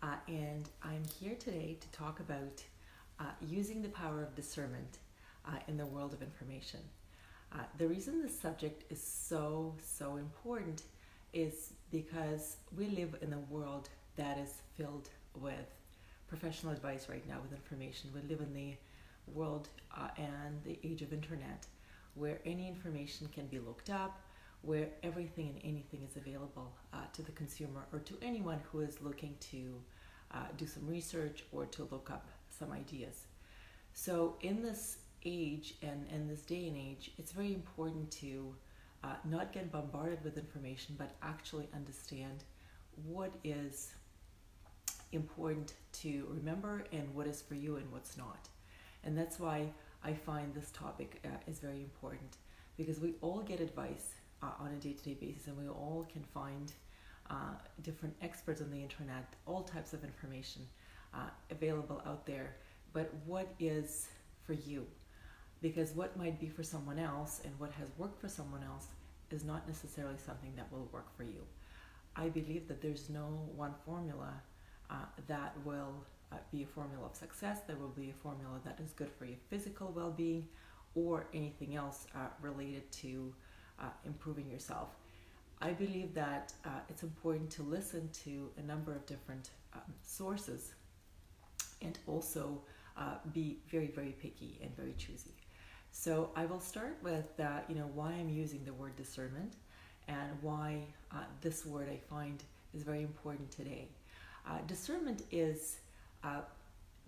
and I'm here today to talk about using the power of discernment in the world of information. The reason this subject is so important is because we live in a world that is filled with professional advice right now with information. We live in the world and the age of internet where any information can be looked up, where everything and anything is available to the consumer or to anyone who is looking to do some research or to look up some ideas. So in this age and in this day and age, it's very important to not get bombarded with information, but actually understand what is important to remember and what is for you and what's not. And that's why I find this topic is very important, because we all get advice on a day-to-day basis, and we all can find different experts on the internet, all types of information available out there. But what is for you? Because what might be for someone else and what has worked for someone else is not necessarily something that will work for you. I believe that there's no one formula that will be a formula of success. There will be a formula that is good for your physical well-being or anything else related to improving yourself. I believe that it's important to listen to a number of different sources, and also be very picky and very choosy. So I will start with why I'm using the word discernment and why this word I find is very important today. Discernment is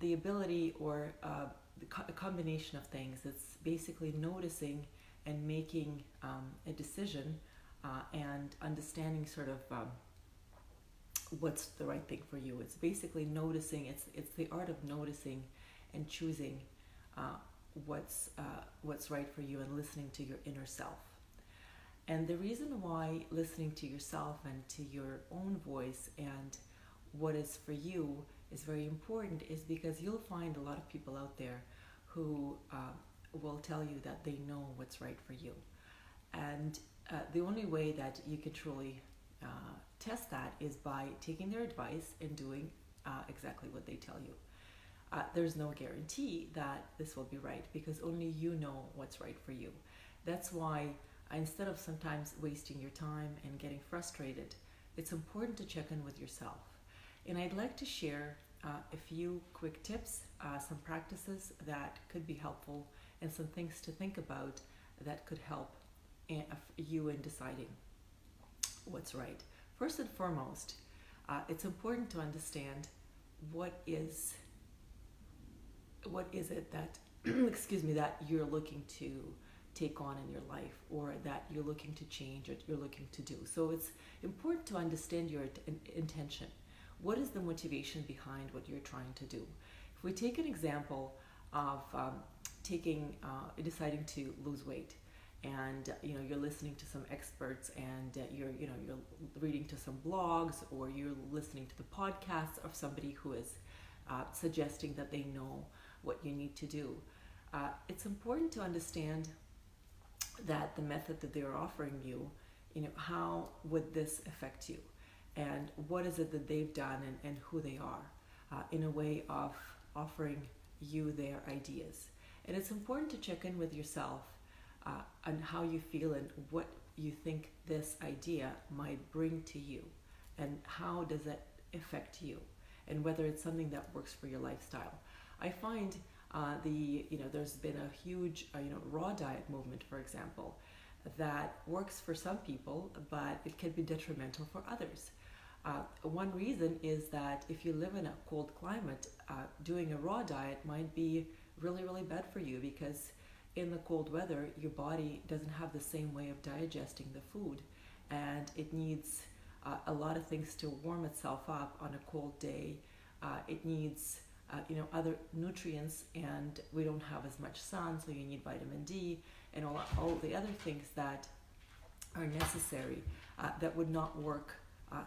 the ability or a combination of things. It's basically noticing and making a decision and understanding sort of what's the right thing for you. It's basically noticing. It's the art of noticing and choosing what's right for you and listening to your inner self. And the reason why listening to yourself and to your own voice and what is for you is very important is because you'll find a lot of people out there who will tell you that they know what's right for you. And the only way that you can truly test that is by taking their advice and doing exactly what they tell you. There's no guarantee that this will be right, because only you know what's right for you. That's why instead of sometimes wasting your time and getting frustrated, it's important to check in with yourself. And I'd like to share a few quick tips, some practices that could be helpful, and some things to think about that could help you in deciding what's right. First and foremost, it's important to understand what is it that that you're looking to take on in your life, or that you're looking to change, or you're looking to do. So it's important to understand your intention. What is the motivation behind what you're trying to do? If we take an example of deciding to lose weight, and you're listening to some experts, and you're reading to some blogs, or you're listening to the podcasts of somebody who is suggesting that they know what you need to do. It's important to understand that the method that they're offering you, how would this affect you, and what is it that they've done, and who they are, in a way of offering you their ideas. And it's important to check in with yourself on how you feel and what you think this idea might bring to you, and how does that affect you, and whether it's something that works for your lifestyle. I find there's been a huge raw diet movement, for example, that works for some people, but it can be detrimental for others. One reason is that if you live in a cold climate, doing a raw diet might be really bad for you, because in the cold weather, your body doesn't have the same way of digesting the food, and it needs a lot of things to warm itself up on a cold day. It needs other nutrients, and we don't have as much sun, so you need vitamin D and all the other things that are necessary that would not work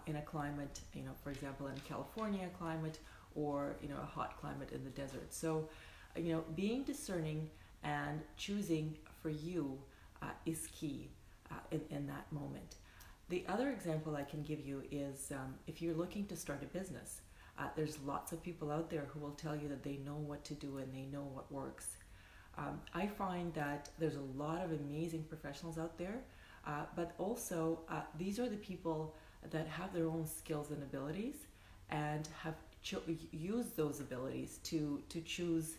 in a climate, for example, in a California climate, or a hot climate in the desert. So, being discerning and choosing for you is key in that moment. The other example I can give you is if you're looking to start a business. There's lots of people out there who will tell you that they know what to do and they know what works. I find that there's a lot of amazing professionals out there, but also these are the people that have their own skills and abilities and have used those abilities to choose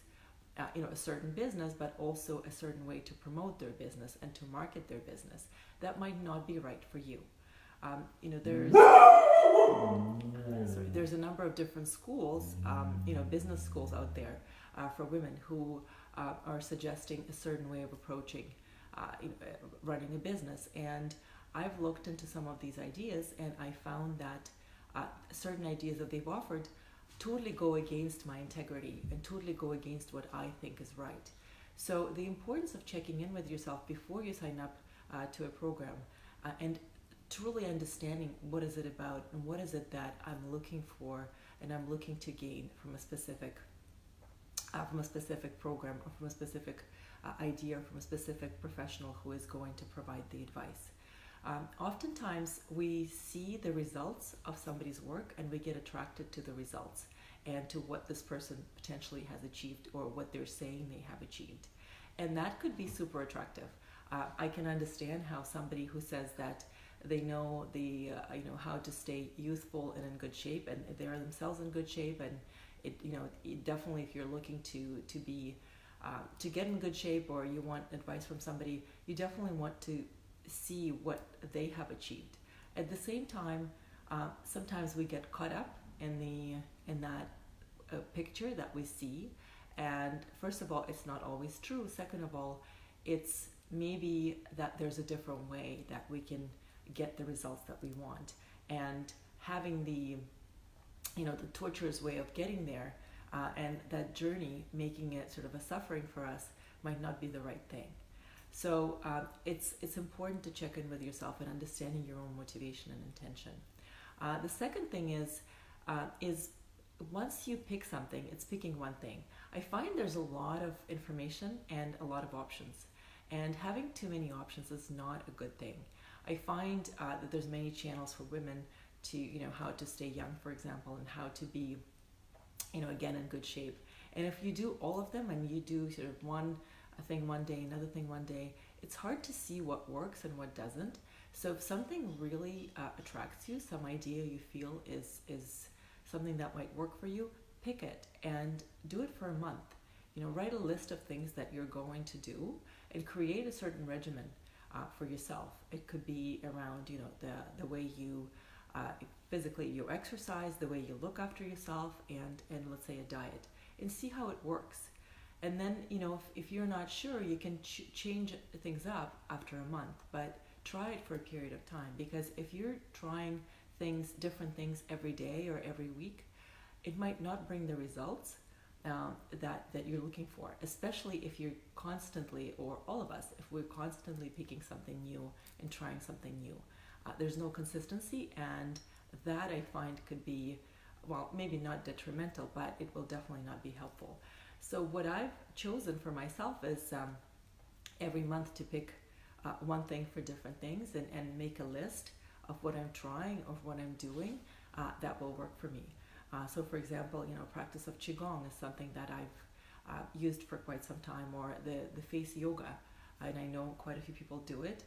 a certain business, but also a certain way to promote their business and to market their business. That might not be right for you. There's a number of different schools, business schools out there for women who are suggesting a certain way of approaching running a business. And I've looked into some of these ideas, and I found that certain ideas that they've offered totally go against my integrity and totally go against what I think is right. So the importance of checking in with yourself before you sign up to a program and truly understanding what is it about and what is it that I'm looking for and I'm looking to gain from a specific program or from a specific idea or from a specific professional who is going to provide the advice. Oftentimes we see the results of somebody's work and we get attracted to the results and to what this person potentially has achieved or what they're saying they have achieved. And that could be super attractive. I can understand how somebody who says that they know how to stay youthful and in good shape, and they are themselves in good shape, and it definitely, if you're looking to get in good shape or you want advice from somebody, you definitely want to see what they have achieved. At the same time, sometimes we get caught up in that picture that we see, and first of all, it's not always true. Second of all, it's maybe that there's a different way that we can get the results that we want, and having the torturous way of getting there and that journey, making it sort of a suffering for us, might not be the right thing. So it's important to check in with yourself and understanding your own motivation and intention. The second thing is once you pick something, it's picking one thing. I find there's a lot of information and a lot of options, and having too many options is not a good thing. I find that there's many channels for women to, how to stay young, for example, and how to be, again, in good shape. And if you do all of them and you do sort of one thing one day, another thing one day, it's hard to see what works and what doesn't. So if something really attracts you, some idea you feel is something that might work for you, pick it and do it for a month. Write a list of things that you're going to do and create a certain regimen for yourself. It could be around, the way you physically you exercise, the way you look after yourself, and let's say a diet, and see how it works. And then, if you're not sure, you can change things up after a month, but try it for a period of time, because if you're trying different things every day or every week, it might not bring the results that you're looking for, especially if you're constantly, or all of us, if we're constantly picking something new and trying something new. There's no consistency, and that I find could be, well, maybe not detrimental, but it will definitely not be helpful. So what I've chosen for myself is every month to pick one thing for different things and make a list of what I'm trying, of what I'm doing that will work for me. So for example, practice of Qigong is something that I've used for quite some time, or the face yoga, and I know quite a few people do it,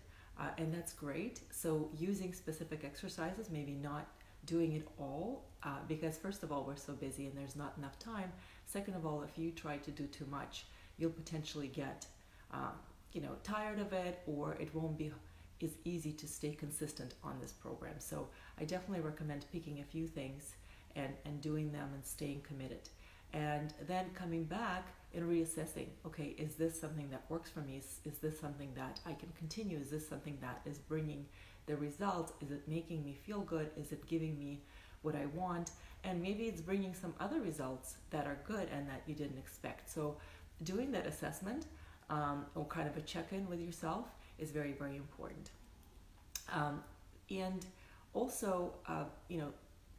and that's great. So using specific exercises, maybe not doing it all, because first of all, we're so busy and there's not enough time. Second of all, if you try to do too much, you'll potentially get tired of it, or it won't be as easy to stay consistent on this program. So I definitely recommend picking a few things and doing them and staying committed, and then coming back and reassessing, okay, is this something that works for me? Is this something that I can continue? Is this something that is bringing the results? Is it making me feel good? Is it giving me what I want? And maybe it's bringing some other results that are good and that you didn't expect. So doing that assessment or kind of a check-in with yourself is very, very important. And also,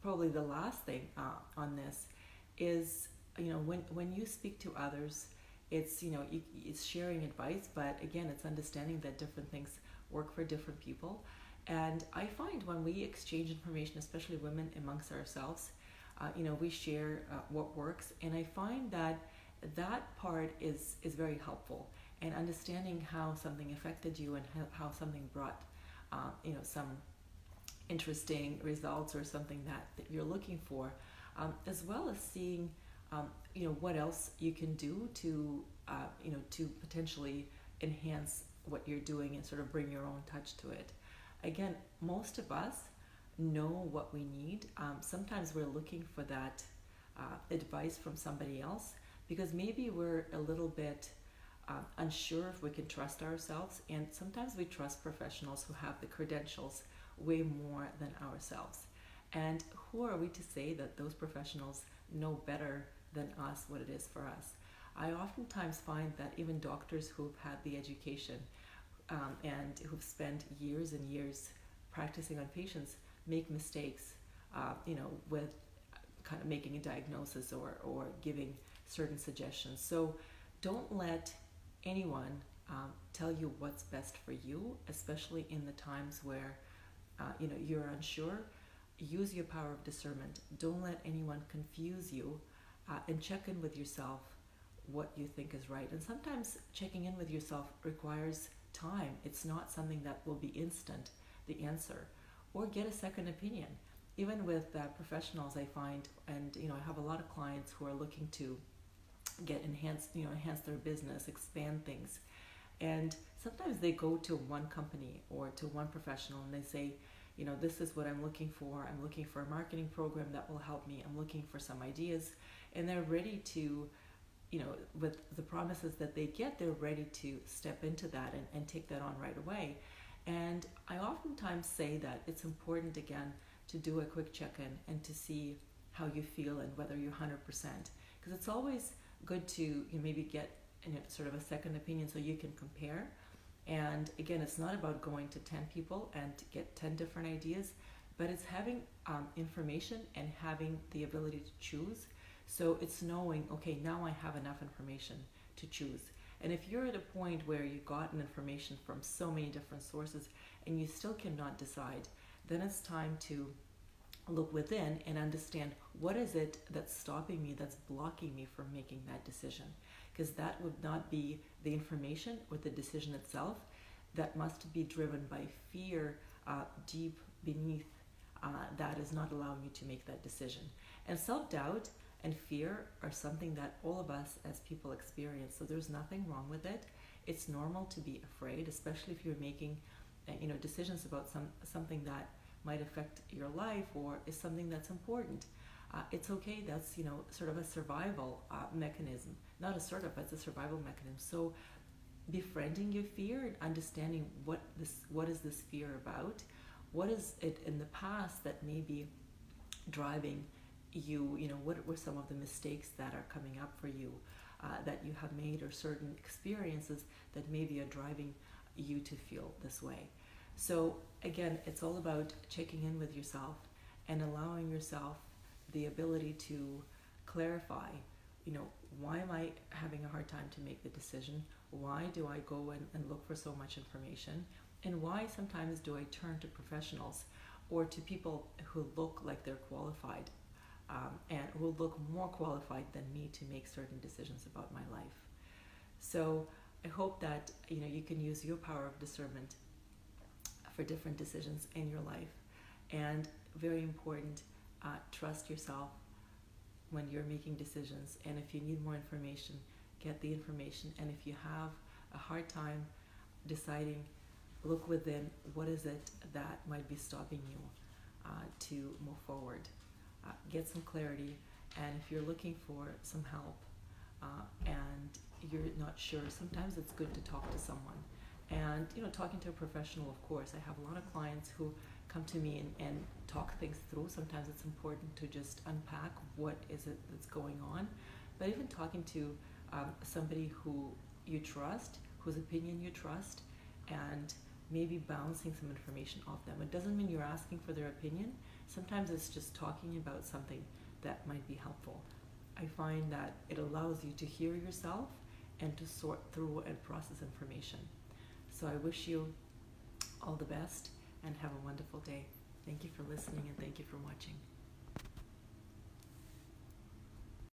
probably the last thing on this is, when you speak to others, it's, it's sharing advice, but again, it's understanding that different things work for different people. And I find when we exchange information, especially women amongst ourselves, We share what works, and I find that that part is very helpful. And understanding how something affected you and how something brought, some interesting results or something that you're looking for, as well as seeing, what else you can do to potentially enhance what you're doing and sort of bring your own touch to it. Again, most of us know what we need. Sometimes we're looking for that advice from somebody else because maybe we're a little bit unsure if we can trust ourselves, and sometimes we trust professionals who have the credentials way more than ourselves. And who are we to say that those professionals know better than us what it is for us? I oftentimes find that even doctors who've had the education and who've spent years and years practicing on patients make mistakes, with kind of making a diagnosis or giving certain suggestions. So don't let anyone tell you what's best for you, especially in the times where you're unsure. Use your power of discernment. Don't let anyone confuse you, and check in with yourself what you think is right. And sometimes checking in with yourself requires time. It's not something that will be instant, the answer. Or get a second opinion. Even with professionals, I find, and I have a lot of clients who are looking to get enhance their business, expand things. And sometimes they go to one company or to one professional and they say, this is what I'm looking for. I'm looking for a marketing program that will help me. I'm looking for some ideas. And they're ready to, with the promises that they get, they're ready to step into that and take that on right away. And I oftentimes say that it's important, again, to do a quick check-in and to see how you feel and whether you're 100%. Because it's always good to maybe get sort of a second opinion so you can compare. And again, it's not about going to 10 people and to get 10 different ideas, but it's having information and having the ability to choose. So it's knowing, okay, now I have enough information to choose. And if you're at a point where you've gotten information from so many different sources and you still cannot decide, then it's time to look within and understand what is it that's stopping me, that's blocking me from making that decision. Because that would not be the information or the decision itself. That must be driven by fear deep beneath that is not allowing you to make that decision. And self-doubt and fear are something that all of us as people experience. So there's nothing wrong with it. It's normal to be afraid, especially if you're making decisions about something that might affect your life or is something that's important. It's okay. That's sort of a survival mechanism. Not a sort of, but it's a survival mechanism. So befriending your fear and understanding what is this fear about, what is it in the past that may be driving you, what were some of the mistakes that are coming up for you that you have made, or certain experiences that maybe are driving you to feel this way. So again, it's all about checking in with yourself and allowing yourself the ability to clarify, why am I having a hard time to make the decision? Why do I go and look for so much information? And why sometimes do I turn to professionals or to people who look like they're qualified and who look more qualified than me to make certain decisions about my life? So I hope that you can use your power of discernment for different decisions in your life. And very important, trust yourself when you're making decisions. And if you need more information, get the information. And if you have a hard time deciding, look within. What is it that might be stopping you to move forward? Get some clarity. And if you're looking for some help and you're not sure, sometimes it's good to talk to someone. And talking to a professional, of course. I have a lot of clients who come to me and talk things through. Sometimes it's important to just unpack what is it that's going on. But even talking to somebody who you trust, whose opinion you trust, and maybe bouncing some information off them. It doesn't mean you're asking for their opinion. Sometimes it's just talking about something that might be helpful. I find that it allows you to hear yourself and to sort through and process information. So I wish you all the best and have a wonderful day. Thank you for listening and thank you for watching.